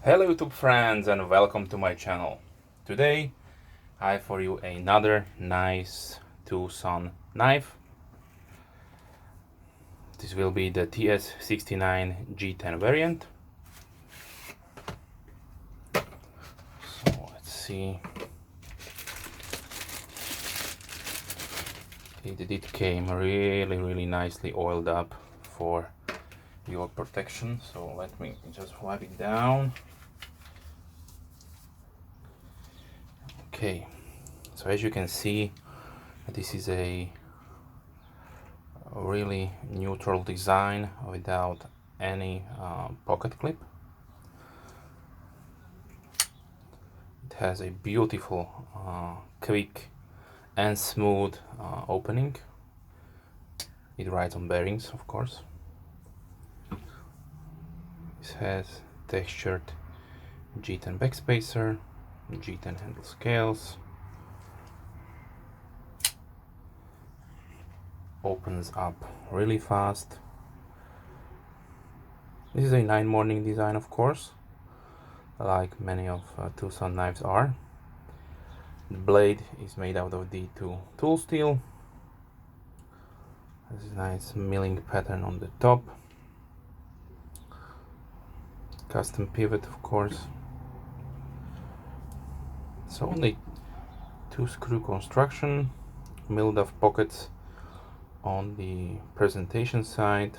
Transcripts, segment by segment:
Hello YouTube friends and welcome to my channel. Today I have for you another nice TwoSun knife. This will be the TS69-G10 variant. So let's see. It came really nicely oiled up for your protection. So let me just wipe it down. Okay, so as you can see, this is a really neutral design without any pocket clip. It has a beautiful, quick and smooth opening. It rides on bearings, of course. It has textured G10 backspacer, G10 handle scales, opens up really fast. This is a 9 morning design, of course, like many of TwoSun knives are. The blade is made out of D2 tool steel. There's a nice milling pattern on the top. Custom pivot, of course. So only 2 screw construction, milled off pockets on the presentation side.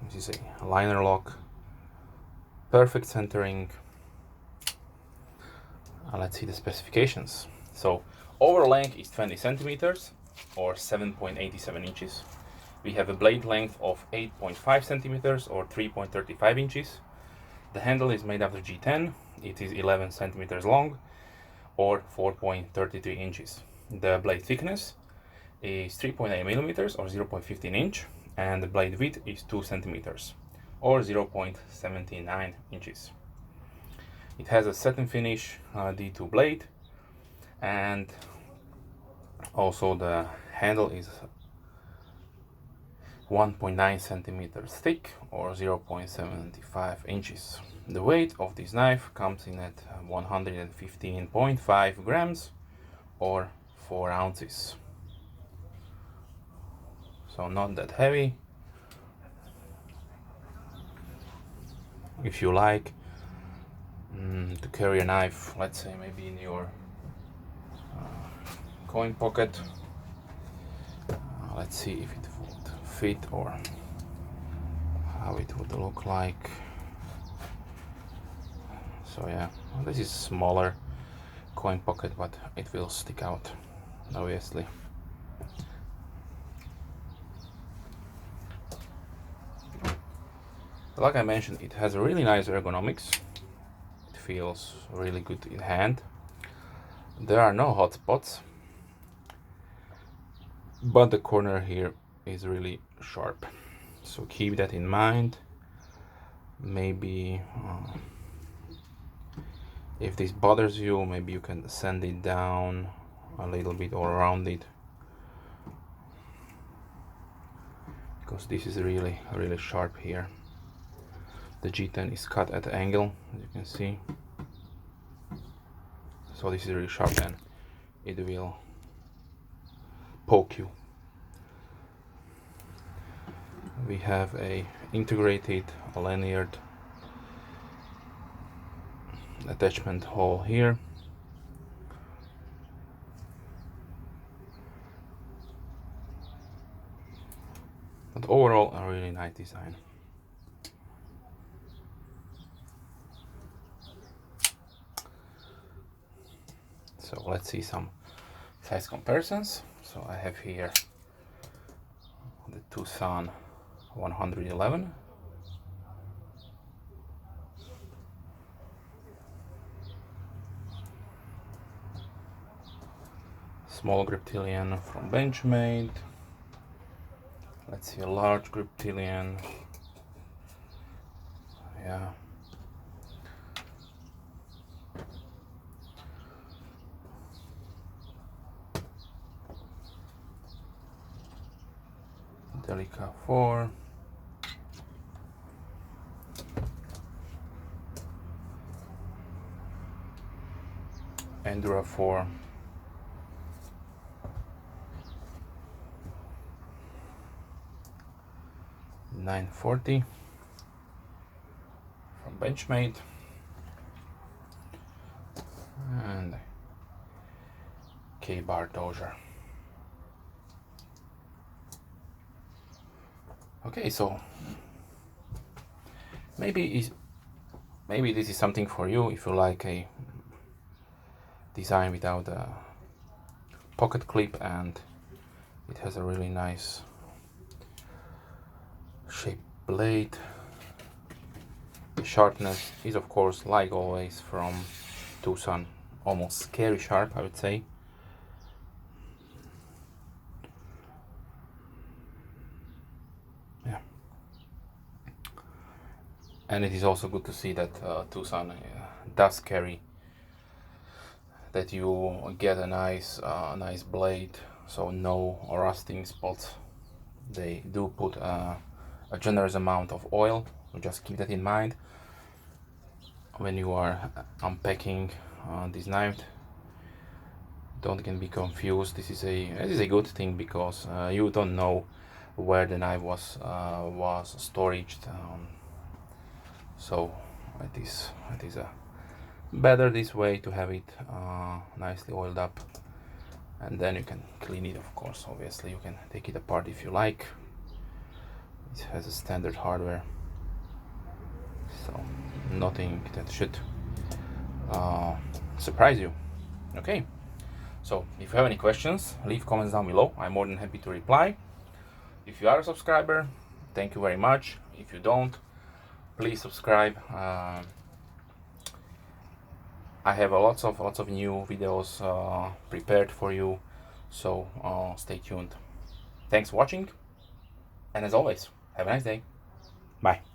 This is a liner lock, perfect centering. Let's see the specifications. So over length is 20 centimeters or 7.87 inches. We have a blade length of 8.5 centimeters or 3.35 inches. The handle is made out of G10. It is 11 centimeters long or 4.33 inches. The blade thickness is 3.8 millimeters or 0.15 inch, and the blade width is 2 centimeters or 0.79 inches. It has a satin finish D2 blade, and also the handle is 1.9 centimeters thick or 0.75 inches. The weight of this knife comes in at 115.5 grams or 4 ounces. So not that heavy. If you like to carry a knife, let's say maybe in your coin pocket, let's see if it would fit or how it would look like. So yeah, well, this is smaller coin pocket, but it will stick out, obviously. Like I mentioned, it has a really nice ergonomics. It feels really good in hand. There are no hot spots, but the corner here is really sharp, so keep that in mind. Maybe if this bothers you, maybe you can sand it down a little bit or around it, because this is really sharp here. The G10 is cut at an angle, as you can see, so this is really sharp and it will poke you. We have a integrated lanyard attachment hole here. But overall, a really nice design. So let's see some size comparisons. So I have here the TwoSun 111, small Griptilian from Benchmade. Let's see a large Griptilian. Yeah. Delica 4. Endura 4. $940 from Benchmade, and K-bar Dozier. Okay, so maybe this is something for you if you like a design without a pocket clip, and it has a really nice shaped blade. The sharpness is, of course, like always from TwoSun, almost scary sharp, I would say. Yeah, and it is also good to see that TwoSun does carry, that you get a nice blade, so no rusting spots. They do put a generous amount of oil, so just keep that in mind when you are unpacking this knife. Don't get be confused. This is a good thing, because you don't know where the knife was stored. So it is better this way, to have it nicely oiled up, and then you can clean it. Of course, obviously you can take it apart if you like. It has a standard hardware, so nothing that should surprise you. Okay, so if you have any questions, leave comments down below. I'm more than happy to reply. If you are a subscriber, thank you very much. If you don't, please subscribe. I have lots of new videos prepared for you, so stay tuned. Thanks for watching, and as always, have a nice day. Bye.